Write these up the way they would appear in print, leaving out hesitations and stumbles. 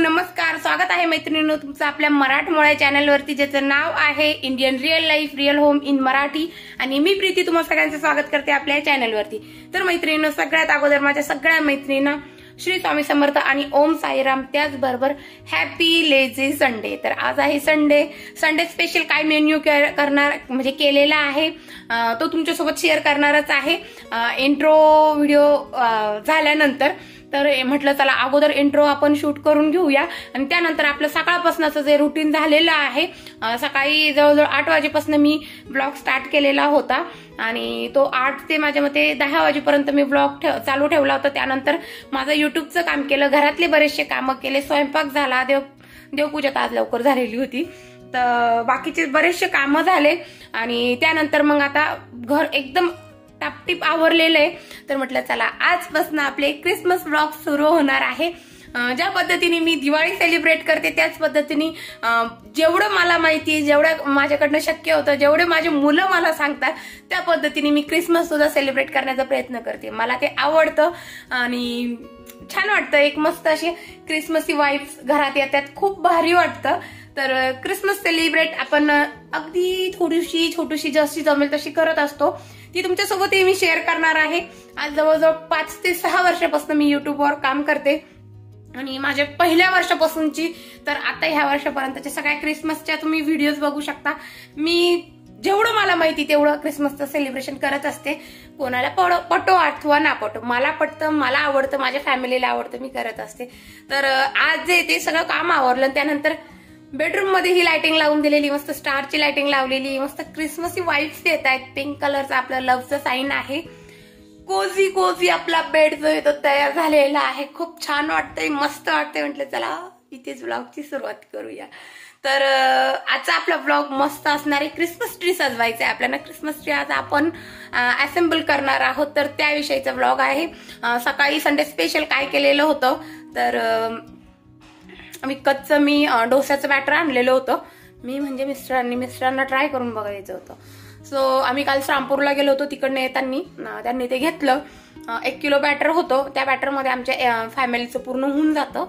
नमस्कार, स्वागत आहे मैत्रिणींनो तुमचं आपल्या मराठमोळ्या चॅनलवरती, ज्याचं नाव आहे Indian real life real home in Marathi. आणि मी प्रीती तुम्हा सगळ्यांचं स्वागत करते आपल्या चॅनलवरती। तर मैत्रिणींनो, सगळ्यात अगोदर माझ्या सगळ्या मैत्रिणींना श्री स्वामी समर्थ आणि ओम साईराम, त्याचबरोबर हॅपी लेझी संडे। तर आज आहे संडे स्पेशल काय मेन्यू करणार म्हणजे केलेला आहे तो तुमच्यासोबत शेअर करणारच आहे इंट्रो व्हिडिओ झाल्यानंतर। तर म्हटलं चला अगोदर इंट्रो आपण शूट करून घेऊया आणि त्यानंतर आपलं सकाळपासूनचं जे रुटीन झालेलं आहे, सकाळी जवळजवळ 8 वाजेपासून मी ब्लॉग स्टार्ट केलेला होता आणि तो 8 ते माझ्या मते 10 वाजेपर्यंत मी ब्लॉग चालू ठेवला होता। त्यानंतर माझं युट्यूबचं काम केलं, घरातले बरेचसे कामं केले, स्वयंपाक झाला, देवपूजा आज लवकर झालेली होती, तर बाकीचे बरेचसे कामं झाले आणि त्यानंतर मग आता घर एकदम टापटीप आवरलेलं आहे। तर म्हटलं चला आजपासून आपले क्रिसमस व्लॉग सुरू होणार आहे। ज्या पद्धतीने मी दिवाळी सेलिब्रेट करते त्याच पद्धतीने जेवढं मला माहिती आहे, जेवढं माझ्याकडनं शक्य होतं, जेवढे माझे मुलं मला सांगतात त्या पद्धतीने मी क्रिसमस सुद्धा सेलिब्रेट करण्याचा प्रयत्न करते। मला ते आवडतं आणि छान वाटतं, एक मस्त अशी क्रिसमसी वाइब्स घरात येतात, खूप भारी वाटतं। तर क्रिसमस सेलिब्रेट आपण अगदी थोडीशी छोटीशी जशी जमेल तशी करत असतो, ती तुमच्यासोबतही मी शेअर करणार आहे। आज जवळजवळ 5 ते 6 वर्षापासून मी युट्यूबवर काम करते आणि माझ्या पहिल्या वर्षापासूनची तर आता ह्या वर्षापर्यंतच्या सगळ्या क्रिसमसच्या तुम्ही व्हिडिओज बघू शकता। मी जेवढं मला माहिती तेवढं क्रिसमसचं सेलिब्रेशन करत असते, कोणाला पटो अथवा ना पटो, मला पटतं, मला आवडतं, माझ्या फॅमिलीला आवडतं, मी करत असते। तर आज जे ते सगळं काम आवरलं, त्यानंतर बेडरूम मध्ये ही लाइटिंग लावून दिलेली, मस्त स्टारची लाइटिंग लावलेली, मस्त क्रिसमसी वाइब्स येत आहेत। पिंक कलरचा आपला लव्हचं साईन आहे, कोझी आपला बेड जो आहे तो तयार झालेला आहे, खूप छान वाटतंय, मस्त वाटतंय। म्हटलं चला इथेच ब्लॉगची सुरुवात करूया। तर आजचा आपला ब्लॉग मस्त असणार आहे, क्रिसमस ट्री सजवायचा आहे आपल्याला, क्रिसमस ट्री आज आपण असेंबल करणार आहोत, तर त्याविषयीचा ब्लॉग आहे। सकाळी संडे स्पेशल काय केलेलं होतं, तर मी डोस्याचं बॅटर आणलेलं होतं, मी म्हणजे मिस्टरांना ट्राय करून बघायचं होतं। सो आम्ही काल श्रामपूरला गेलो होतो, तिकडनं येताना त्यांनी ते घेतलं, 1 किलो बॅटर होतं, त्या बॅटरमध्ये आमच्या फॅमिलीचं पूर्ण होऊन जातं।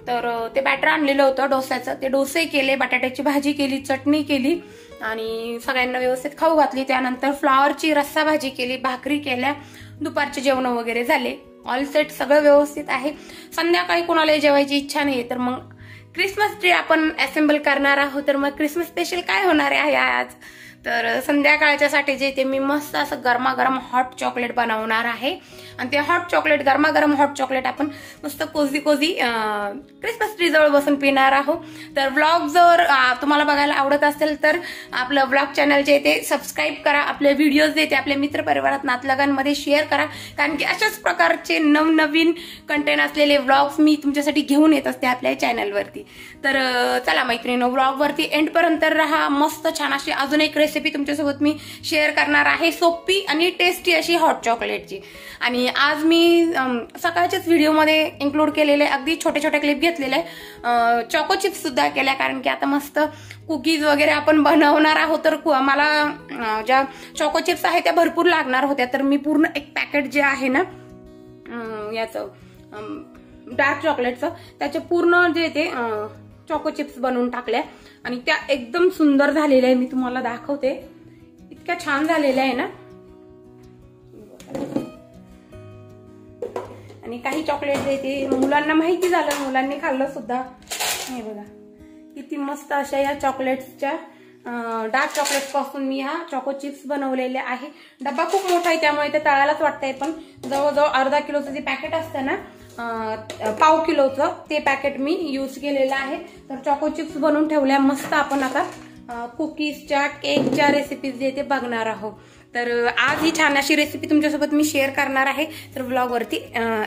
तर ते बॅटर आणलेलं होतं डोस्याचं, ते डोसे केले, बटाट्याची भाजी केली, चटणी केली आणि सगळ्यांना व्यवस्थित खाऊ घातली। त्यानंतर फ्लॉवरची रस्सा भाजी केली, भाकरी केल्या, दुपारचे जेवण वगैरे झाले, ऑल सेट सगळं व्यवस्थित आहे। संध्याकाळी कोणाला जेवायची इच्छा नाही तर मग क्रिसमस ट्री आपण असेंबल करणार आहोत। तर मग क्रिसमस स्पेशल काय होणार आहे आज, तर संध्याकाळच्या साठी जे ते मी मस्त असं गरमागरम हॉट चॉकलेट बनवणार आहे आणि ते हॉट चॉकलेट, गरमागरम हॉट चॉकलेट आपण मस्त कोझी क्रिसमस ट्री जवळ बसून पिणार आहोत। तर व्लॉग जर तुम्हाला बघायला आवडत असेल तर आपलं व्लॉग चॅनल जे ते सबस्क्राईब करा, आपले व्हिडिओज जे ते आपल्या मित्रपरिवारात नातलगांमध्ये शेअर करा, कारण की अशाच प्रकारचे नवनवीन कंटेंट असलेले व्लॉग्स मी तुमच्यासाठी घेऊन येत असते आपल्या चॅनलवरती। तर चला मैत्रिणींनो, व्लॉगवरती एंड पर्यंत राहा, मस्त छान अशी अजून एक रेसिपी तुमच्यासोबत मी शेअर करणार आहे, सोपी आणि टेस्टी अशी हॉट चॉकलेटची। आणि आज मी सकाळच्याच व्हिडिओमध्ये इन्क्लूड केलेले अगदी छोटे छोटे क्लिप घेतलेले, चॉको चिप्स सुद्धा केल्या, कारण की आता मस्त कुकीज वगैरे आपण बनवणार आहोत। तर मला ज्या चॉको चिप्स आहेत त्या भरपूर लागणार होत्या, तर मी पूर्ण एक पॅकेट जे आहे ना याचं डार्क चॉकलेटचं, त्याचे पूर्ण जे ते चॉको चिप्स बनवून टाकल्या आणि त्या एकदम सुंदर झालेल्या आहे, मी तुम्हाला दाखवते, इतक्या छान झालेल्या आहे ना। आणि काही चॉकलेट जे ते मुलांना माहिती झालं, मुलांनी खाल्लं सुद्धा, हे बघा किती मस्त अशा या चॉकलेट्सच्या डार्क चॉकलेट पासून मी हा चॉको चिप्स बनवलेले आहे। डब्बा खूप मोठा आहे त्यामुळे ते तळायलाच वाटतंय, पण जवळजवळ अर्धा किलोचं जे पॅकेट असतं ना, पाव किलोचं ते पॅकेट मी यूज केलेलं आहे। तर चॉको चिप्स बनवून ठेवल्या मस्त। आपण आता कुकीजच्या केकच्या रेसिपीज जे ते बघणार आहोत। तर आज ही छान अशी रेसिपी तुमच्यासोबत मी शेअर करणार आहे, तर ब्लॉग वरती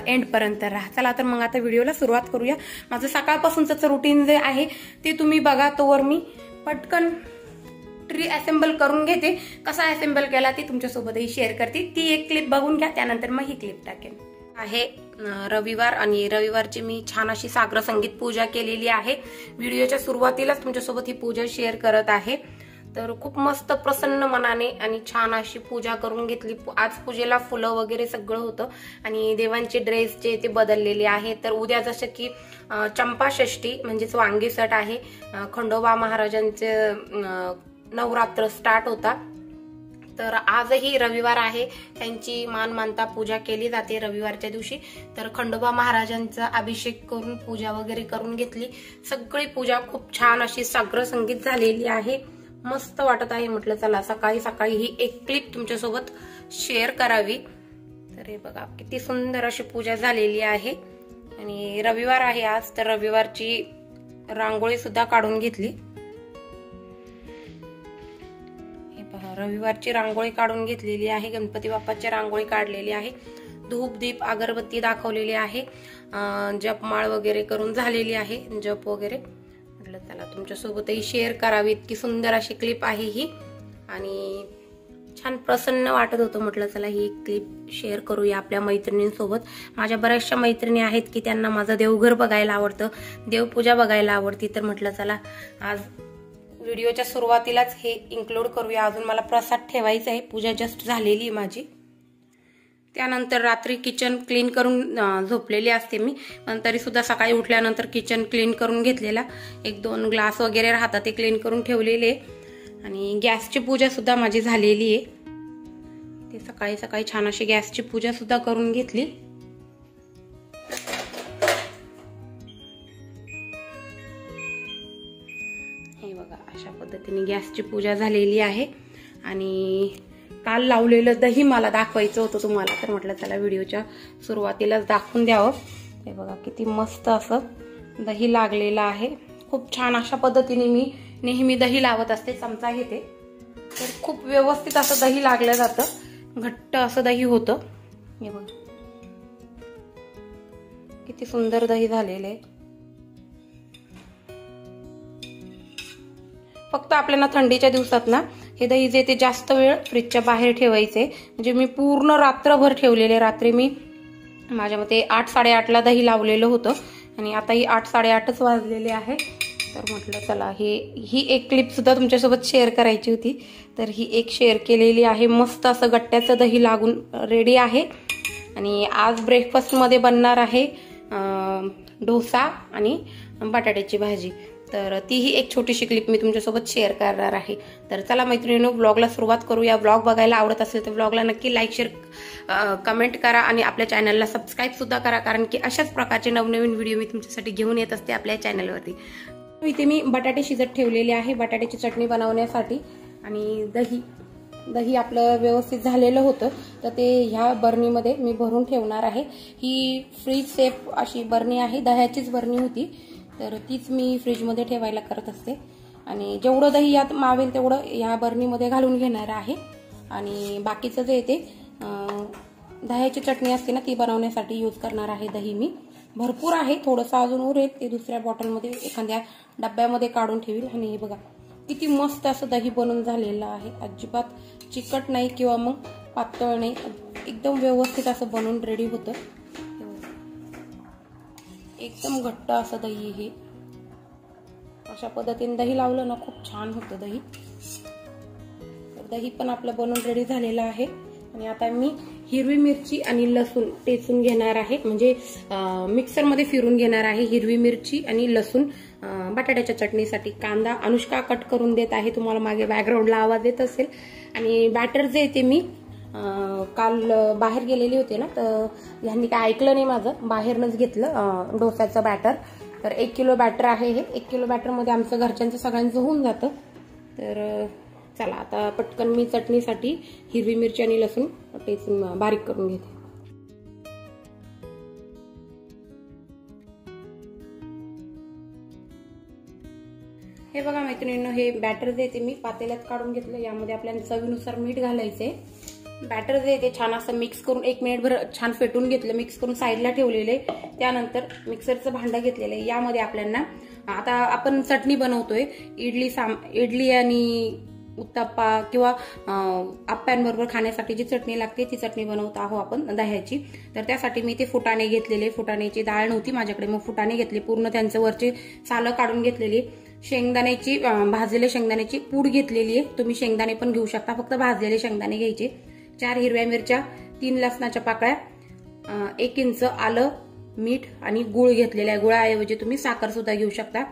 एंड पर्यंत राहा। चला तर मग आता व्हिडिओला सुरुवात करूया। माझं सकाळपासूनचं रुटीन जे आहे ते तुम्ही बघा, तोवर मी पटकन ट्री असेंबल करून घेते। कसा असेंबल केला ती तुमच्यासोबतही शेअर करते। ती एक क्लिप बघून घ्या, त्यानंतर मग ही क्लिप टाकेन। आहे रविवार आणि रविवारची मी छान अशी सागर संगीत पूजा केलेली आहे। व्हिडिओच्या सुरुवातीलाच तुमच्यासोबत ही पूजा शेअर करत आहे। तर खूप मस्त प्रसन्न मनाने आणि छान अशी पूजा करून घेतली। आज पूजेला फुलं वगैरे सगळं होतं आणि देवांचे ड्रेस जे ते बदललेले आहे। तर उद्या जसं की चंपाषष्ठी म्हणजेच वांगीसट आहे, खंडोबा महाराजांचे नवरात्र स्टार्ट होता। तर आजही रविवार आहे, त्यांची मानमानता पूजा केली जाते रविवारच्या दिवशी। तर खंडोबा महाराजांचा अभिषेक करून पूजा वगैरे करून घेतली। सगळी पूजा खूप छान अशी सागर संगीत झालेली आहे, मस्त वाटत आहे। म्हटलं चला सकाळी सकाळी ही एक क्लिप तुमच्यासोबत शेअर करावी। तर हे बघा किती सुंदर अशी पूजा झालेली आहे आणि रविवार आहे आज, तर रविवारची रांगोळी सुद्धा काढून घेतली। रविवारची रांगोळी काढून घेतलेली आहे, गणपती बाप्पाची रांगोळी काढलेली आहे, धूप दीप अगरबत्ती दाखवलेली आहे, जपमाळ वगैरे करून झालेली आहे, जप वगैरे। म्हटलं चला तुमच्यासोबतही शेअर करावी, इतकी सुंदर अशी क्लिप आहे ही आणि छान प्रसन्न वाटत होतं। म्हटलं चला ही क्लिप शेअर करूया आपल्या मैत्रिणींसोबत। माझ्या बऱ्याचशा मैत्रिणी आहेत की त्यांना माझं देवघर बघायला आवडतं, देवपूजा बघायला आवडती। तर म्हटलं चला आज व्हिडिओच्या सुरुवातीलाच हे इन्क्लूड करूया। अजून मला प्रसाद ठेवायचा आहे, पूजा जस्ट झालेली आहे माझी। त्यानंतर रात्री किचन क्लीन करून झोपलेली असते मी, पण तरी सुद्धा सकाळी उठल्यानंतर किचन क्लीन करून घेतलेला। एक दोन ग्लास वगैरे राहतात ते क्लीन करून ठेवलेले आणि गॅसची पूजा सुद्धा माझी झालेली आहे। ते सकाळी सकाळी छान अशी गॅसची पूजा सुद्धा करून घेतली। हे बघा अशा पद्धतीने गॅसची पूजा झालेली आहे आणि काल लावलेलं दही मला दाखवायचं होतं तुम्हाला, तर म्हटलं चला व्हिडिओच्या सुरुवातीलाच दाखवून द्यावं। हे बघा किती मस्त असं दही लागलेलं आहे। खूप छान अशा पद्धतीने मी नेहमी दही लावत असते, चमचा घेते तर खूप व्यवस्थित असं दही लागलं जातं, घट्ट असं दही होतं। हे बघा किती सुंदर दही झालेलं आहे। फक्त आपल्याला थंडीच्या दिवसात ना हे दही जे ते जास्त वेळ फ्रीजच्या बाहेर ठेवायचे, म्हणजे मी पूर्ण रात्रभर ठेवलेले। रात्री मी माझ्या मते 8-8:30ला दही लावलेलं होतं आणि आता ही 8-8:30च वाजलेले आहे। तर म्हटलं चला ही एक क्लिप सुद्धा तुमच्यासोबत शेअर करायची होती, तर ही एक शेअर केलेली आहे। मस्त असं गट्ट्याचं दही लागून रेडी आहे आणि आज ब्रेकफास्टमध्ये बनणार आहे डोसा आणि बटाट्याची भाजी। तर तीही एक छोटीशी क्लिप मी तुमच्यासोबत शेअर करणार आहे। तर चला मैत्रिणींनो ब्लॉगला सुरुवात करूया। ब्लॉग बघायला आवडत असेल तर ब्लॉगला नक्की लाईक शेअर कमेंट करा आणि आपल्या चॅनलला सबस्क्राईब सुद्धा करा, कारण की अशाच प्रकारचे नवनवीन व्हिडिओ मी तुमच्यासाठी घेऊन येत असते आपल्या चॅनलवरती। इथे मी बटाटे शिजत ठेवलेले आहे बटाट्याची चटणी बनवण्यासाठी आणि दही आपलं व्यवस्थित झालेलं होतं, तर ते ह्या बर्नीमध्ये मी भरून ठेवणार आहे। ही फ्रीज सेफ अशी बर्नी आहे, दह्याचीच बर्नी होती, तर तीच मी फ्रीजमध्ये ठेवायला करत असते आणि जेवढं दही यात मावेल तेवढं या बर्नीमध्ये घालून घेणार आहे। आणि बाकीचं जे ते दह्याची चटणी असते ना ती बनवण्यासाठी यूज करणार आहे दही मी। भरपूर आहे, थोडंसं अजून उरेल ते दुसऱ्या बॉटलमध्ये एखाद्या डब्यामध्ये काढून ठेवील। आणि हे बघा किती मस्त असं दही बनून झालेलं आहे, अजिबात चिकट नाही किंवा मग पातळ नाही, एकदम व्यवस्थित असं बनवून रेडी होतं। एकदम घट्ट असं दही हे, अशा पद्धतीने दही लावलं ना खूप छान होतं दही। तर दही पण आपलं बनवून रेडी झालेलं आहे आणि आता मी हिरवी मिरची आणि लसूण टेचून घेणार आहे, म्हणजे मिक्सरमध्ये फिरून घेणार आहे हिरवी मिरची आणि लसूण बटाट्याच्या चटणीसाठी। कांदा अनुष्का कट करून देत आहे, तुम्हाला मागे बॅकग्राऊंडला आवाज येत असेल। आणि बॅटर जे ते मी काल बाहेर गेलेले होते ना, तर ह्यांनी काय ऐकलं नाही माझं, बाहेरनच घेतलं डोसाचं बॅटर। तर 1 किलो बॅटर आहे हे, 1 किलो बॅटर मध्ये आमचं घरच्यांचं सगळ्यांचं होऊन जातं। तर चला आता पटकन मी चटणीसाठी हिरवी मिरची आणि लसूण टेचून बारीक करून घेते. हे बघा मैत्रिणींनो, हे बॅटर जे ते मी पातेल्यात काढून घेतलं. यामध्ये आपल्याला चवीनुसार मीठ घालायचे. बॅटर जे ते छान असं मिक्स करून 1 मिनिटभर छान फेटून घेतलं, मिक्स करून साईडला ठेवलेले. त्यानंतर मिक्सरचं भांडं घेतलेलं आहे. यामध्ये आपल्याला आता आपण चटणी बनवतोय. इडली आणि उत्तप्पा किंवा आप्प्यांबरोबर खाण्यासाठी जी चटणी लागते ती चटणी बनवत आहो आपण दह्याची. तर त्यासाठी मी ते फुटाणे घेतलेले. फुटाण्याची डाळ नव्हती माझ्याकडे, मग फुटाणे घेतले. पूर्ण त्यांचं वरचे सालं काढून घेतलेली. शेंगदाण्याची भाजलेल्या शेंगदाण्याची पूड घेतलेली आहे. तुम्ही शेंगदाणे पण घेऊ शकता, फक्त भाजलेले शेंगदाणे घ्यायचे. 4 हिरव्या मिरच्या, 3 लसणाच्या पाकळ्या, 1 इंच आलं, मीठ आणि गुळ घेतलेला आहे. गुळाऐवजी तुम्ही साखर सुद्धा घेऊ शकता.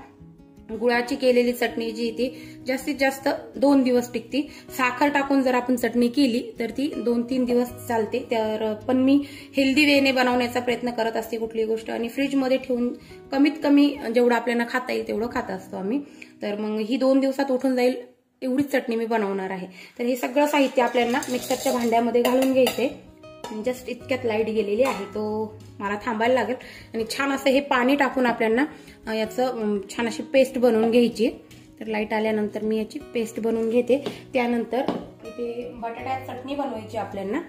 गुळाची केलेली चटणी जी ती जास्तीत जास्त 2 दिवस टिकते. साखर टाकून जर आपण चटणी केली तर ती 2-3 दिवस चालते. तर पण मी हेल्दी वेने बनवण्याचा प्रयत्न करत असते कुठली गोष्ट, आणि फ्रीजमध्ये ठेवून कमीत कमी जेवढं आपल्याला खाता येईल तेवढं खात असतो आम्ही. तर मग ही 2 दिवसात उठून जाईल एवढीच चटणी मी बनवणार आहे. तर हे सगळं साहित्य आपल्याला मिक्सरच्या भांड्यामध्ये घालून घ्यायचे. जस्ट इतक्यात लाईट गेलेली आहे, तो मला थांबायला लागेल. आणि छान असं हे पाणी टाकून आपल्याला याचं छान अशी पेस्ट बनवून घ्यायची. तर लाईट आल्यानंतर मी याची पेस्ट बनवून घेते. त्यानंतर इथे बटाट्याची चटणी बनवायची आपल्याला.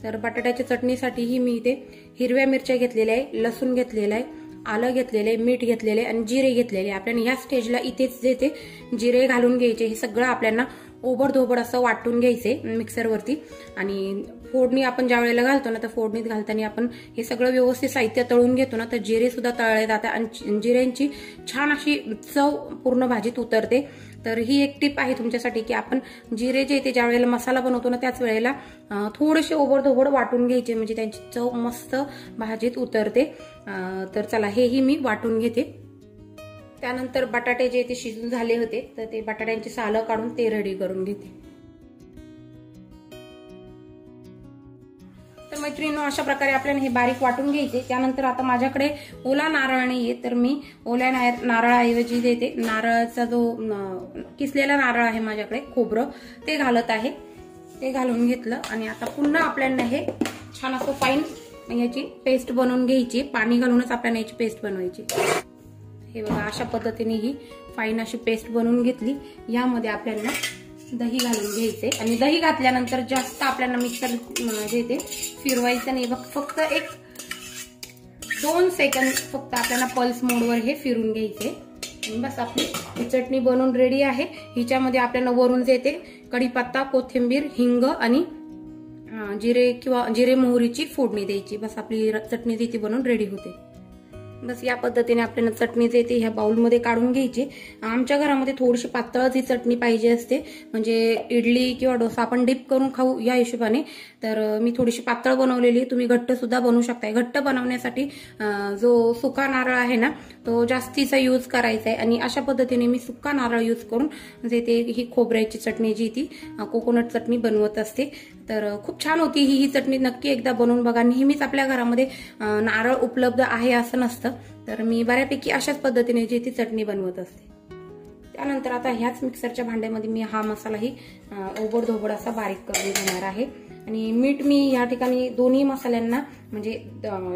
तर बटाट्याच्या चटणीसाठीही मी इथे हिरव्या मिरच्या घेतलेल्या आहे, लसूण घेतलेला आहे, आलं घेतलेलं आहे, मीठ घेतलेले आणि जिरे घेतलेले. आपल्याला ह्या स्टेजला इथेच जे ते जिरे घालून घ्यायचे. हे सगळं आपल्याला ओबडधोबड असं वाटून घ्यायचे मिक्सरवरती. आणि फोडणी आपण ज्या वेळेला घालतो ना, तर फोडणीत घालताना आपण हे सगळं व्यवस्थित साहित्य तळून घेतो ना, तर जिरे सुद्धा तळले जातात आणि जिऱ्यांची छान अशी चव पूर्ण भाजीत उतरते. तर ही एक टिप आहे तुमच्यासाठी की आपण जिरे जे ते ज्या वेळेला मसाला बनवतो ना त्याच वेळेला थोडेसे ओबडधोबड वाटून घ्यायचे, म्हणजे त्यांची चव मस्त भाजीत उतरते. तर चला हेही मी वाटून घेते. त्यानंतर बटाटे जे ते शिजून झाले होते तर ते बटाट्यांची सालं काढून ते रेडी करून घेते. तर मैत्रिणींनो, अशा प्रकारे आपल्याला हे बारीक वाटून घ्यायचे. त्यानंतर आता माझ्याकडे ओला नारळ नाहीये, तर मी ओल्या नारळाऐवजी देते नारळाचा जो किसलेला नारळ आहे माझ्याकडे, खोबरं ते घालत आहे. ते घालून घेतलं आणि आता पुन्हा आपल्याला हे छान असं फाईन याची पेस्ट बनवून घ्यायची. पाणी घालूनच आपल्याला याची पेस्ट बनवायची. हे बघा अशा पद्धतीने ही फाईन अशी पेस्ट बनवून घेतली. यामध्ये आपल्याला दही घालून घ्यायचे आणि दही घातल्यानंतर जास्त आपल्याला मिक्सर जे ते फिरवायचं नाही. फक्त 1-2 सेकंद फक्त आपल्याला पल्स मोडवर हे फिरून घ्यायचे. आणि बस आपली ही चटणी बनवून रेडी आहे. हिच्यामध्ये आपल्याला वरून जे ते कढीपत्ता, कोथिंबीर, हिंग आणि जिरे मोहरीची फोडणी द्यायची. बस आपली चटणी ती बनवून रेडी होते. बस या पद्धतीने आपल्याला चटणी जे ते ह्या बाउलमध्ये काढून घ्यायची. आमच्या घरामध्ये थोडीशी पातळच ही चटणी पाहिजे असते, म्हणजे इडली किंवा डोसा आपण डिप करून खाऊ या हिशोबाने. तर मी थोडीशी पातळ बनवलेली. तुम्ही घट्ट सुद्धा बनवू शकताय. घट्ट बनवण्यासाठी जो सुका नारळ आहे ना तो जास्तीचा यूज करायचा आहे. आणि अशा पद्धतीने मी सुका नारळ यूज करून जे ते ही खोबऱ्याची चटणी जी ती कोकोनट चटणी बनवत असते. तर खूप छान होती ही चटणी. नक्की एकदा बनवून बघा. नेहमीच आपल्या घरामध्ये नारळ उपलब्ध आहे असं नसतं, तर मी बऱ्यापैकी अशाच पद्धतीने जी ती चटणी बनवत असते. त्यानंतर आता ह्याच मिक्सरच्या भांड्यामध्ये मी हा मसालाही ओबडधोबड असा बारीक करून घेणार आहे. आणि मीठ मी या ठिकाणी दोन्ही मसाल्यांना म्हणजे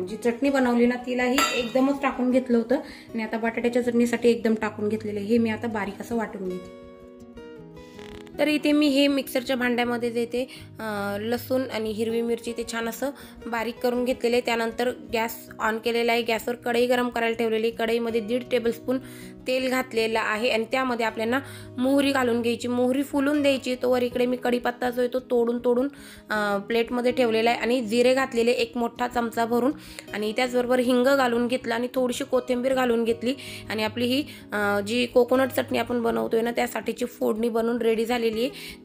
जी चटणी बनवली ना तिलाही एकदमच टाकून घेतलं होतं आणि आता बटाट्याच्या चटणीसाठी एकदम टाकून घेतलेलं. हे मी आता बारीक असं वाटून घेते. तर इथे मी हे मिक्सरच्या भांड्यामध्ये देते लसूण आणि हिरवी मिरची ते छान असं बारीक करून घेतलेले. त्यानंतर गॅस ऑन केलेला आहे. गॅसवर कढई गरम करायला ठेवलेली. कढईमध्ये 1.5 टेबलस्पून तेल घातलेलं आहे आणि त्यामध्ये आपल्याला मोहरी घालून घ्यायची. मोहरी फुलून द्यायची. तोवर इकडे मी कढीपत्ता जो आहे तो तोडून प्लेटमध्ये ठेवलेला आहे आणि जिरे घातलेले 1 मोठा चमचा भरून आणि त्याचबरोबर हिंग घालून घेतला आणि थोडीशी कोथिंबीर घालून घेतली. आणि आपली ही जी कोकोनट चटणी आपण बनवतोय ना त्यासाठीची फोडणी बनवून रेडी झाली.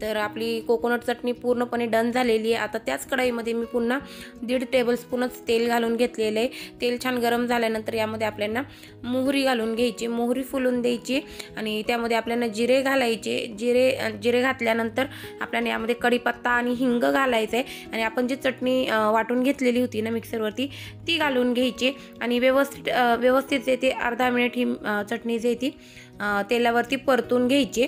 तर आपली कोकोनट चटणी पूर्णपणे डन झालेली आहे. आता त्याच कढईमध्ये मी पुन्हा 1.5 टेबलस्पूनच तेल घालून घेतलेलं आहे. तेल छान गरम झाल्यानंतर यामध्ये आपल्याला मोहरी घालून घ्यायची. मोहरी फुलून द्यायची आणि त्यामध्ये आपल्याला जिरे घालायचे. जिरे घातल्यानंतर आपल्याला यामध्ये कढीपत्ता आणि हिंग घालायचं आहे आणि आपण जी चटणी वाटून घेतलेली होती ना मिक्सरवरती ती घालून घ्यायची आणि व्यवस्थित येते 1/2 मिनिट ही चटणी जी ती तेलावरती परतून घ्यायची.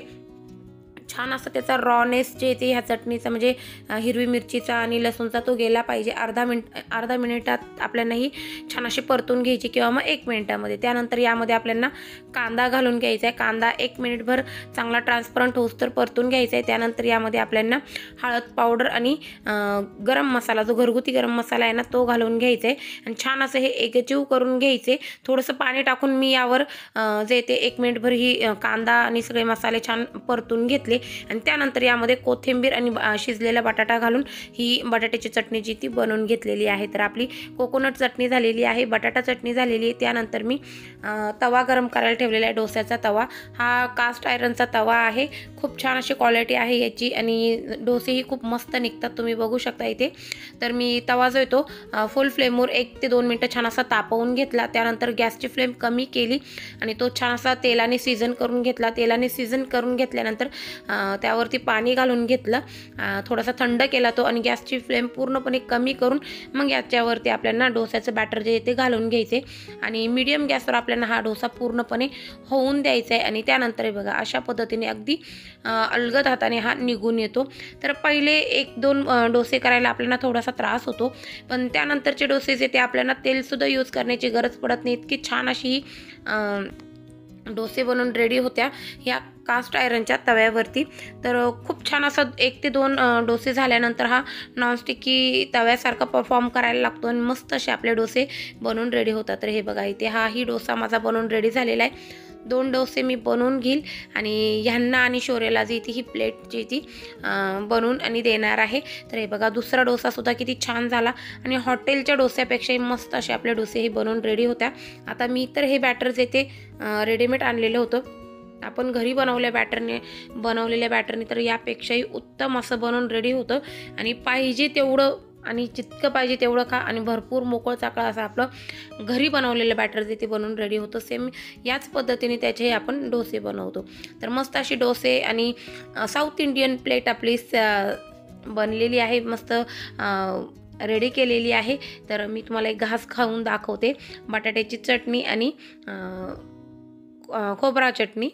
छान असं त्याचा रॉनेस जे ते ह्या चटणीचा म्हणजे हिरवी मिरचीचा आणि लसूणचा तो गेला पाहिजे. अर्धा मिनिटात आपल्याला ही छान अशी परतून घ्यायची किंवा मग 1 मिनिटामध्ये. त्यानंतर यामध्ये आपल्याला कांदा घालून घ्यायचा आहे. कांदा 1 मिनिटभर चांगला ट्रान्सपरंट होऊस तर परतून घ्यायचा आहे. त्यानंतर यामध्ये आपल्याला हळद पावडर आणि गरम मसाला, जो घरगुती गरम मसाला आहे ना, तो घालून घ्यायचा आहे आणि छान असं हे एकजीव करून घ्यायचे. थोडंसं पाणी टाकून मी यावर जे ते 1 मिनिटभर ही कांदा आणि सगळे मसाले छान परतून घेतले आणि त्यानंतर यामध्ये कोथिंबीर आणि शिजलेला बटाटा घालून ही बटाट्याची चटणी जी ती बनवून घेतलेली आहे. तर आपली कोकोनट चटणी झालेली आहे, बटाटा चटणी झालेली आहे. त्यानंतर मी तवा गरम करायला ठेवलेला आहे, डोस्याचा तवा. हा कास्ट आयरनचा तवा आहे. खूप छान अशी क्वालिटी आहे याची आणि डोसेही खूप मस्त निघतात, तुम्ही बघू शकता इथे. तर मी तवा जो आहे तो फुल फ्लेमवर 1 ते 2 मिनटं छान असा तापवून घेतला. त्यानंतर गॅसची फ्लेम कमी केली आणि तो छान असा तेलाने सीझन करून घेतला. तेलाने सीझन करून घेतल्यानंतर त्यावरती पाणी घालून घेतलं, थोडासा थंड केला तो आणि गॅसची फ्लेम पूर्णपणे कमी करून मग याच्यावरती आपल्याला डोस्याचं बॅटर जे ते घालून घ्यायचे आणि मीडियम गॅसवर आपल्याला हा डोसा पूर्णपणे होऊन द्यायचा आहे. आणि त्यानंतर बघा अशा पद्धतीने अगदी अलगद हाताने हा निघून येतो. तर पहिले 1-2 डोसे करायला आपल्याला थोडासा त्रास होतो, पण त्यानंतरचे डोसे जे ते आपल्याला तेलसुद्धा यूज करण्याची गरज पडत नाही. इतकी छान अशी डोसे बनवून रेडी होत्या ह्या कास्ट आयरनच्या तव्यावरती. तर खूप छान असं 1 ते 2 डोसे झाल्यानंतर हा नॉनस्टिकी तव्यासारखा परफॉर्म करायला लागतो आणि मस्त असे आपले डोसे बनवून रेडी होतात. तर हे बघा इथे हाही डोसा माझा बनवून रेडी झालेला आहे. 2 डोसे मी बनवून घेईल आणि ह्यांना आणि शौर्यला जी ती ही प्लेट जी ती बनवून आणि देणार आहे. तर हे बघा दुसरा डोसासुद्धा किती छान झाला आणि हॉटेलच्या डोस्यापेक्षाही मस्त असे आपले डोसेही बनवून रेडी होत्या. आता मी तर हे बॅटर जे ते रेडीमेड आणलेलं होतं, आपण घरी बनवलेल्या बॅटरने तर यापेक्षाही उत्तम असं बनवून रेडी होतं आणि पाहिजे तेवढं आणि जितकं पाहिजे तेवढं खा आणि भरपूर मोकळं चाकळं असं आपलं घरी बनवलेलं बॅटर जे ते बनवून रेडी होतं. सेम याच पद्धतीने त्याचे आपण डोसे बनवतो. तर मस्त अशी डोसे आणि साऊथ इंडियन प्लेट आपली बनलेली आहे, मस्त रेडी केलेली आहे. तर मी तुम्हाला एक घास खाऊन दाखवते. बटाट्याची चटणी आणि खोबरा चटणी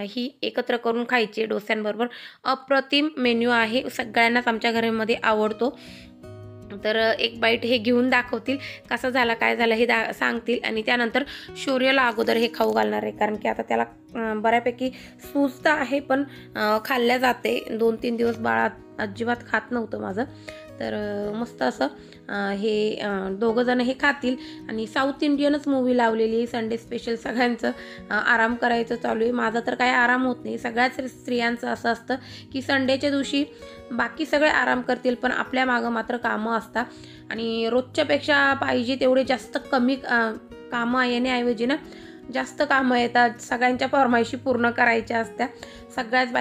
ही एकत्र करून खायची डोस्यांबरोबर. अप्रतिम मेन्यू आहे, सगळ्यांनाच आमच्या घरामध्ये आवडतो. तर एक बाईट हे घेऊन दाखवतील, कसं झालं काय झालं हे सांगतील आणि त्यानंतर शौर्यला अगोदर हे खाऊ घालणार आहे, कारण की आता त्याला बऱ्यापैकी सुचतं आहे पण खाल्ल्या जाते. 2-3 दिवस बाळा अजिबात खात नव्हतं माझं. तर मस्त असं हे दोघंजण हे खातील आणि साऊथ इंडियनच मूवी लावलेली आहे. संडे स्पेशल सगळ्यांचं आराम करायचं चालू आहे. माझा तर काय आराम होत नाही. सगळ्याच स्त्रियांचं असं असतं की संडेच्या दिवशी बाकी सगळे आराम करतील पण आपल्या मागं मात्र कामं असतात आणि रोजच्यापेक्षा पाहिजे तेवढे जास्त कमी कामं येण्याऐवजी ना जास्त कामं येतात. सगळ्यांच्या फरमाईशी पूर्ण करायच्या असत्या. सगळ्याच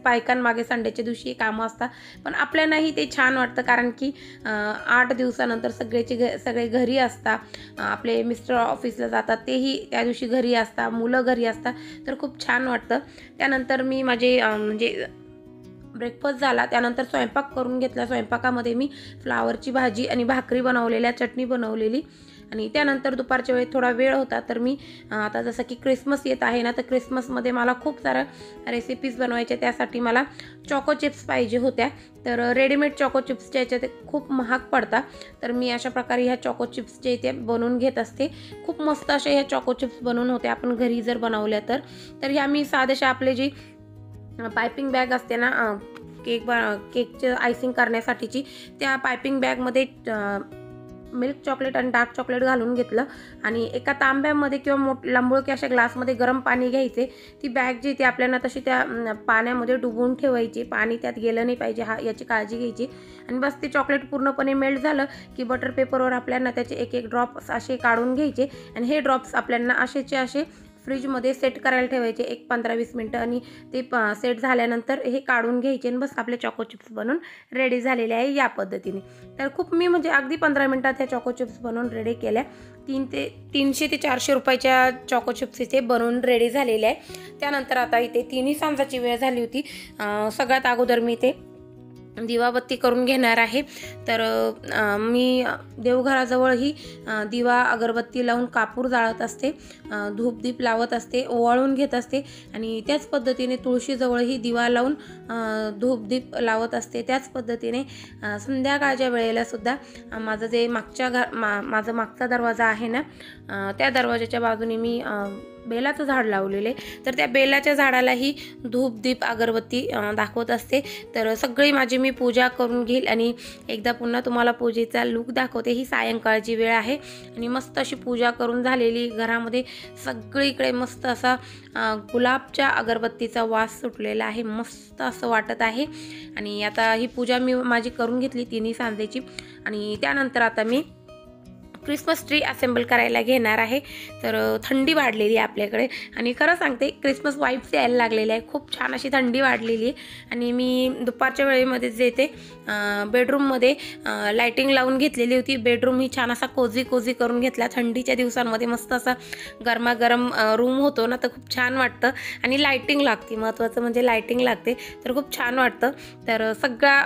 बायकांमागे संडेच्या दिवशी कामं असतात, पण आपल्यालाही ते छान वाटतं कारण की 8 दिवसानंतर सगळे घरी असतात. आपले मिस्टर ऑफिसला जातात, तेही त्या दिवशी घरी असतात, मुलं घरी असतात, तर खूप छान वाटतं. त्यानंतर मी माझे म्हणजे ब्रेकफास्ट झाला, त्यानंतर स्वयंपाक करून घेतला. स्वयंपाकामध्ये मी फ्लावरची भाजी आणि भाकरी बनवलेल्या, चटणी बनवलेली आणि त्यानंतर दुपारच्या वेळेत थोडा वेळ होता तर मी आता जसं की क्रिसमस येत आहे ना, तर क्रिसमसमध्ये मला खूप साऱ्या रेसिपीज बनवायच्या. त्यासाठी मला चॉको चिप्स पाहिजे होत्या. तर रेडीमेड चॉको चिप्सच्या याच्यात खूप महाग पडतात, तर मी अशा प्रकारे ह्या चॉको चिप्सचे इथे बनवून घेत असते. खूप मस्त अशा ह्या चॉको चिप्स बनवून होते आपण घरी जर बनवल्या तर. ह्या मी साधेशा आपले जी पायपिंग बॅग असते ना केकचे आयसिंग करण्यासाठीची, त्या पायपिंग बॅगमध्ये मिल्क चॉकलेट आणि डार्क चॉकलेट घालून घेतलं आणि एका तांब्यामध्ये किंवा लांबुळकी अशा ग्लासमध्ये गरम पाणी घ्यायचे. ती बॅग जी ती आपल्याला तशी त्या पाण्यामध्ये डुबवून ठेवायची, पाणी त्यात गेलं नाही पाहिजे याची काळजी घ्यायची. आणि बस ते चॉकलेट पूर्णपणे मेल्ट झालं की बटर पेपरवर आपल्याला त्याचे एक ड्रॉप्स असे काढून घ्यायचे आणि हे ड्रॉप्स आपल्याला असे फ्रीजमध्ये सेट करायला ठेवायचे 15-20 मिनटं आणि ते सेट झाल्यानंतर हे काढून घ्यायचे आणि बस आपले चॉको चिप्स बनवून रेडी झालेले आहे या पद्धतीने. तर खूप मी म्हणजे अगदी 15 मिनटात ह्या चॉको चिप्स बनवून रेडी केल्या. 300 ते 400 रुपयाच्या चॉको चिप्स इथे बनवून रेडी झालेले आहे. त्यानंतर आता इथे 3 सांजाची वेळ झाली होती. सगळ्यात अगोदर मी इथे दिवाबत्ती करून घेणार आहे। तर मी देवघराजवळही दिवा अगरबत्ती लावून कापूर जाळत असते, धूपदीप लावत असते, ओवाळून घेत असते आणि त्याच पद्धतीने तुळशीजवळही दिवा लावून धूपदीप लावत असते। त्याच पद्धतीने संध्याकाळच्या वेळेला सुद्धा माझं जे माझा मागचा दरवाजा आहे ना, त्या दरवाजाच्या बाजूने मी बेलाचं झाड लावलेले, तर त्या बेलाच्या झाडालाही धूपदीप अगरबत्ती दाखवत असते। तर सगळी माझी मी पूजा करून घेईल आणि एकदा पुन्हा तुम्हाला पूजेचा लूक दाखवते। ही सायंकाळची वेळ आहे आणि मस्त अशी पूजा करून झालेली, घरामध्ये सगळीकडे मस्त असा गुलाबच्या अगरबत्तीचा वास सुटलेला आहे, मस्त असं वाटत आहे। आणि आता ही पूजा मी माझी करून घेतली तिन्ही सांजेची आणि त्यानंतर आता मी क्रिसमस ट्री असेंबल करायला घेणार आहे। तर थंडी वाढलेली आहे आपल्याकडे आणि खरं सांगते क्रिसमस वाईब्स यायला लागलेले आहे, खूप छान अशी थंडी वाढलेली आहे। आणि मी दुपारच्या वेळेमध्ये जे ते बेडरूममध्ये लाईटिंग लावून घेतलेली होती। बेडरूम ही छान असा कोझी करून घेतला। थंडीच्या दिवसांमध्ये मस्त असा गरमागरम रूम होतो ना, तर खूप छान वाटतं आणि लाईटिंग लागते, महत्त्वाचं म्हणजे लाईटिंग लागते, तर खूप छान वाटतं। तर सगळा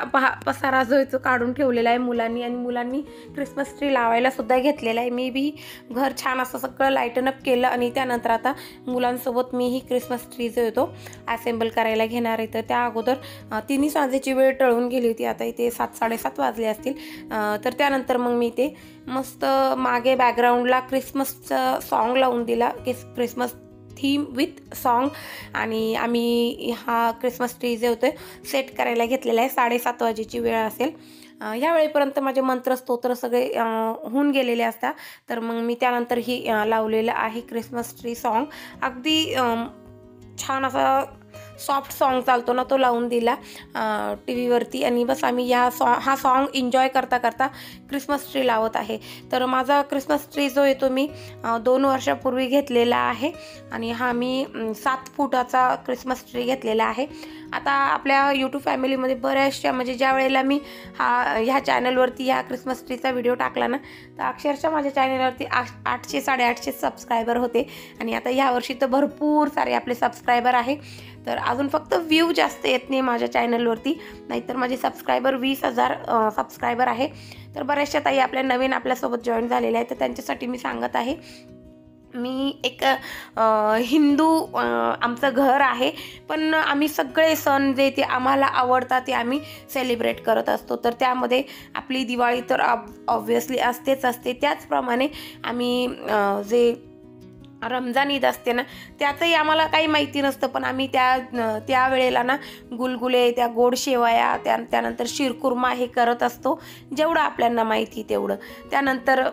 पसारा जो आहे तो काढून ठेवलेला आहे मुलांनी आणि मुलांनी क्रिसमस ट्री लावायला सुद्धा घेतलेला आहे। मी बी घर छान असं सगळं लाईटन अप केलं आणि त्यानंतर आता मुलांसोबत मी ही क्रिसमस ट्री जो आहे तो असेंबल करायला घेणार आहे। तर त्या अगोदर तिन्ही सांजेची वेळ टळून गेली होती, आता इथे 7-7:30 वाजले असतील। तर त्यानंतर मग मी ते मस्त मागे बॅकग्राऊंडला क्रिसमसचा सॉन्ग लावून दिला, क्रिसमस थीम विथ सॉन्ग, आणि आम्ही हा क्रिसमस ट्री जे होते सेट करायला घेतलेला आहे। 7:30 वाजेची वेळ असेल। ह्या वेळेपर्यंत माझे मंत्र स्तोत्र सगळे होऊन गेलेले असतात। तर मग मी त्यानंतर ही लावलेलं आहे क्रिसमस ट्री सॉन्ग, अगदी छान असा सॉफ्ट सॉन्ग चालतो ना, तो लावून दिला टी व्हीवरती आणि बस आम्ही हा सॉन्ग एन्जॉय करता करता क्रिसमस ट्री लावत आहे। तर माझा क्रिसमस ट्री जो आहे तो मी 2 वर्षापूर्वी घेतलेला आहे आणि हा मी 7 फुटाचा क्रिसमस ट्री घेतलेला आहे। आता आपल्या यूट्यूब फॅमिलीमध्ये बऱ्याचशा म्हणजे ज्या वेळेला मी ह्या चॅनलवरती ह्या क्रिसमस ट्रीचा व्हिडिओ टाकला ना, तर अक्षरशः माझ्या चॅनलवरती 800-850 सबस्क्रायबर होते आणि आता ह्यावर्षी तर भरपूर सारे आपले सबस्क्रायबर आहे। तर अजून फक्त व्ह्यू जास्त येत नाही माझ्या चॅनलवरती, नाहीतर माझे सबस्क्रायबर 20,000 सबस्क्रायबर आहे। तर बऱ्याचशा ताई आपल्या नवीन आपल्यासोबत जॉईन झालेल्या आहेत, तर त्यांच्यासाठी मी सांगत आहे, मी एक हिंदू आमचं घर आहे, पण आम्ही सगळे सण जे ते आम्हाला आवडतात ते आम्ही सेलिब्रेट करत असतो। तर त्यामध्ये आपली दिवाळी तर ऑब्व्हियसली असतेच असते, त्याचप्रमाणे आम्ही जे रमजान ईद असते ना, त्याचंही आम्हाला काही माहिती नसतं, पण आम्ही त्या वेळेला ना गुलगुले, त्या गोड शेवया, त्यानंतर शिरकुर्मा हे करत असतो, जेवढं आपल्याला माहिती तेवढं। त्यानंतर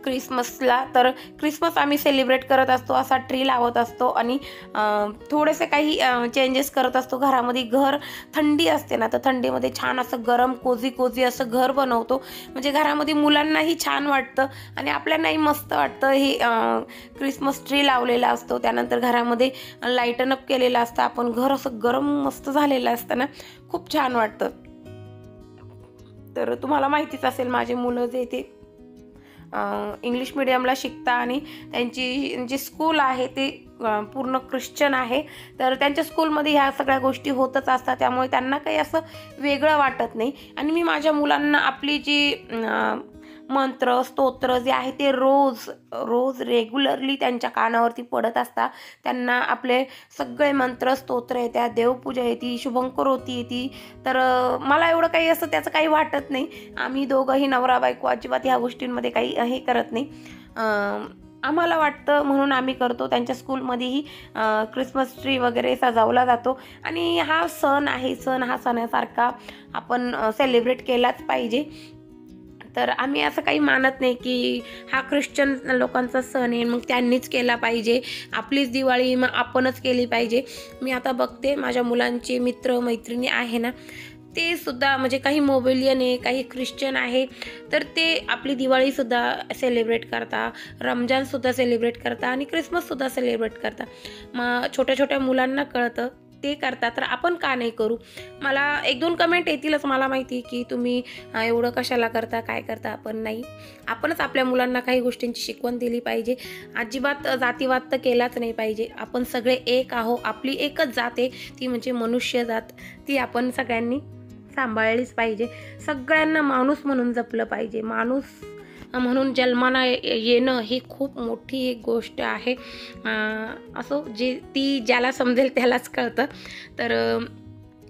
क्रिसमसला तर क्रिसमस आम्ही सेलिब्रेट करत असतो, असा ट्री लावत असतो आणि थोडेसे काही चेंजेस करत असतो घरामध्ये। घर थंडी असते ना, तर थंडीमध्ये छान असं गरम कोझी असं घर बनवतो, म्हणजे घरामध्ये मुलांनाही छान वाटतं आणि आपल्यालाही मस्त वाटतं। हे क्रिसमस ट्री लावलेला असतो, त्यानंतर घरामध्ये लाईटन अप केलेलं असतं, आपण घर असं गरम मस्त झालेलं असतं ना, खूप छान वाटतं। तर तुम्हाला माहितीच असेल माझे मुलं जे ते इंग्लिश मिडियमला शिकता आणि त्यांची जी स्कूल आहे ते पूर्ण ख्रिश्चन आहे, तर त्यांच्या स्कूलमध्ये ह्या सगळ्या गोष्टी होतच असतात, त्यामुळे त्यांना काही असं वेगळं वाटत नाही। आणि मी माझ्या मुलांना आपली जी मंत्र स्तोत्र जे आहे ते रोज रेग्युलरली त्यांच्या कानावरती पडत असतात। त्यांना आपले सगळे मंत्र स्तोत्र येतात, देवपूजा येते, शुभंकर होती येते, तर मला एवढं काही असं त्याचं काही वाटत नाही। आम्ही दोघंही नवरा बायको अजिबात ह्या गोष्टींमध्ये काही हे करत नाही, आम्हाला वाटतं म्हणून आम्ही करतो। त्यांच्या स्कूलमध्येही क्रिसमस ट्री वगैरे सजवला जातो आणि हा सण आहे, हा सणासारखा आपण सेलिब्रेट केलाच पाहिजे। तर आम्ही असं काही मानत नाही की हा ख्रिश्चन लोकांचा सण आहे मग त्यांनीच केला पाहिजे, आपलीच दिवाळी मग आपणच केली पाहिजे। मी आता बघते माझ्या मुलांचे मित्र मैत्रिणी आहे ना, ते सुद्धा म्हणजे काही मोबिलियन आहे, काही ख्रिश्चन आहे, तर ते आपली दिवाळीसुद्धा सेलिब्रेट करता, रमजानसुद्धा सेलिब्रेट करता आणि क्रिसमससुद्धा सेलिब्रेट करता। मग छोट्या छोट्या मुलांना कळतं, ते करतात, तर आपण का नाही करू? मला 1-2 कमेंट येतीलच, मला माहिती की तुम्ही एवढं कशाला करता, काय करता, आपण नाही, आपणच आपल्या मुलांना काही गोष्टींची शिकवण दिली पाहिजे। अजिबात जातीवाद तर केलाच नाही पाहिजे, आपण सगळे एक आहो, आपली एकच जात आहे ती म्हणजे मनुष्य जात, ती आपण सगळ्यांनी सांभाळलीच पाहिजे. सगळ्यांना माणूस म्हणून जपलं पाहिजे. माणूस म्हणून जन्माला येणं ही खूप मोठी एक गोष्ट आहे. असो ती ज्याला समजेल त्यालाच कळतं. तर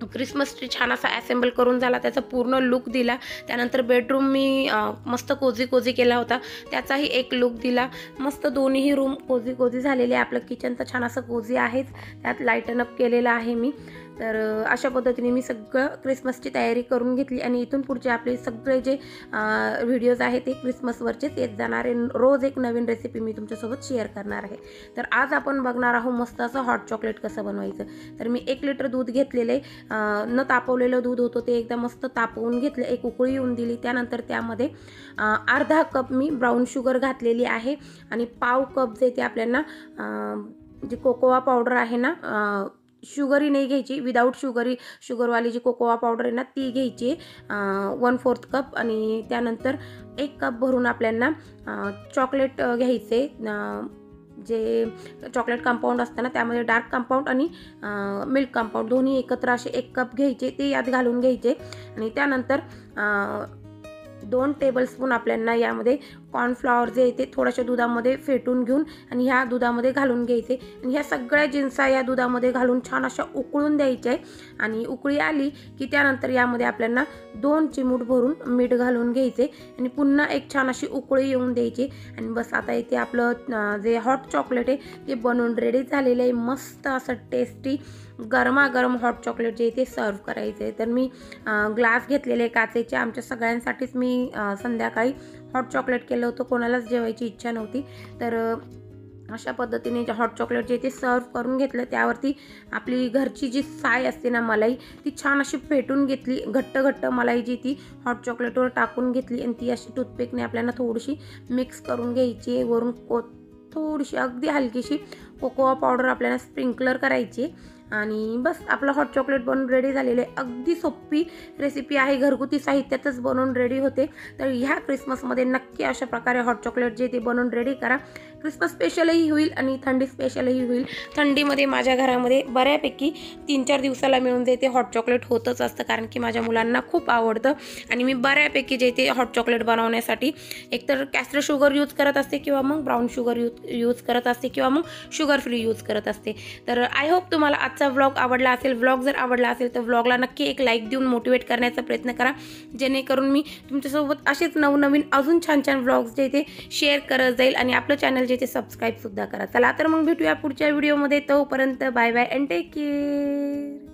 क्रिसमस ट्री छान असा ॲसेंबल करून झाला, त्याचा पूर्ण लुक दिला. त्यानंतर बेडरूम मी मस्त कोझी केला होता, त्याचाही एक लुक दिला. मस्त दोन्हीही रूम कोझी झालेले. आपलं किचन तर छान असं कोझी आहेच, त्यात लाईटन अप केलेलं आहे मी. तर अशा पद्धतीने मी सगळं क्रिसमसची तयारी करून घेतली आणि इथून पुढचे आपले सगळे जे व्हिडिओज आहेत ते क्रिसमसवरचेच येत जाणार आहे. रोज एक नवीन रेसिपी मी तुमच्यासोबत शेअर करणार आहे. तर आज आपण बघणार आहोत मस्त असं हॉट चॉकलेट कसं बनवायचं. तर मी 1 लिटर दूध घेतलेले, न तापवलेलं दूध होतं ते एकदा मस्त तापवून घेतलं, एक उकळी येऊन दिली. त्यानंतर त्यामध्ये अर्धा कप मी ब्राऊन शुगर घातलेली आहे आणि पाव कप जे ते आपल्याला जे कोकोआ पावडर आहे ना, शुगरी नाही घ्यायची, विदाऊट शुगरवाली जी कोकोआ पावडर आहे ना ती घ्यायची 1/4 कप. आणि त्यानंतर 1 कप भरून आपल्याला चॉकलेट घ्यायचे. जे चॉकलेट कंपाऊंड असतं ना त्यामध्ये डार्क कंपाऊंड आणि मिल्क कंपाऊंड दोन्ही एकत्र असे 1 कप घ्यायचे, ते यात घालून घ्यायचे. आणि त्यानंतर 2 टेबलस्पून आपल्याला यामध्ये कॉर्नफ्लॉवर जे ते थोड्याशा दुधामध्ये फेटून घेऊन आणि ह्या दुधामध्ये घालून घ्यायचे. आणि ह्या सगळ्या जिन्सा या दुधामध्ये घालून छान अशा उकळून द्यायच्या आहे. आणि उकळी आली की त्यानंतर यामध्ये आपल्याला 2 चिमूट भरून मीठ घालून घ्यायचे आणि पुन्हा एक छान अशी उकळी येऊन द्यायची. आणि बस आता इथे आपलं जे हॉट चॉकलेट आहे ते बनवून रेडी झालेलं आहे. मस्त असं टेस्टी गरमागरम हॉट चॉकलेट जे ते सर्व करायचं आहे. तर मी ग्लास घेतलेले काचेचे, आमच्या सगळ्यांसाठीच मी संध्याकाळी हॉट चॉकलेट केलं होतं, कोणालाच जेवायची इच्छा नव्हती. तर अशा पद्धतीने हॉट चॉकलेट जे ते सर्व करून घेतलं. त्यावरती आपली घरची जी साय असते ना मलाई, ती छान अशी फेटून घेतली. घट्ट मलाई जी ती हॉट चॉकलेटवर टाकून घेतली आणि ती अशी टूथपिकने आपल्याला थोडीशी मिक्स करून घ्यायची. वरून थोडीशी अगदी हलकीशी कोकोआ पावडर आपल्याला स्प्रिंकलर करायची. आणि बस आपलं हॉट चॉकलेट बनवून रेडी झालेले. अगदी सोपी रेसिपी आहे, घरगुती साहित्यातच बनवून रेडी होते. तर ह्या क्रिसमसमध्ये नक्की अशा प्रकारे हॉट चॉकलेट जे ते बनवून रेडी करा. क्रिसमस स्पेशलही होईल आणि थंडी स्पेशलही होईल. थंडीमध्ये माझ्या घरामध्ये बऱ्यापैकी 3-4 दिवसाला मिळून जे ते हॉट चॉकलेट होतच असतं, कारण की माझ्या मुलांना खूप आवडतं. आणि मी बऱ्यापैकी जे ते हॉट चॉकलेट बनवण्यासाठी एकतर कॅस्टर शुगर यूज करत असते किंवा मग ब्राऊन शुगर यूज करत असते किंवा मग शुगर फ्री यूज करत असते. तर आय होप तुम्हाला आजचा व्लॉग आवडला असेल. व्लॉग जर आवडला असेल तर व्लॉगला नक्की एक लाईक देऊन मोटिवेट करण्याचा प्रयत्न करा, जेणेकरून मी तुमच्यासोबत असेच नवनवीन अजून छान व्लॉग्स जे ते शेअर करत जाईल. आणि आपलं चॅनल जे ते सबस्क्राईब सुद्धा करा. चला तर मग भेटूया पुढच्या व्हिडिओमध्ये. तोपर्यंत bye bye and take care.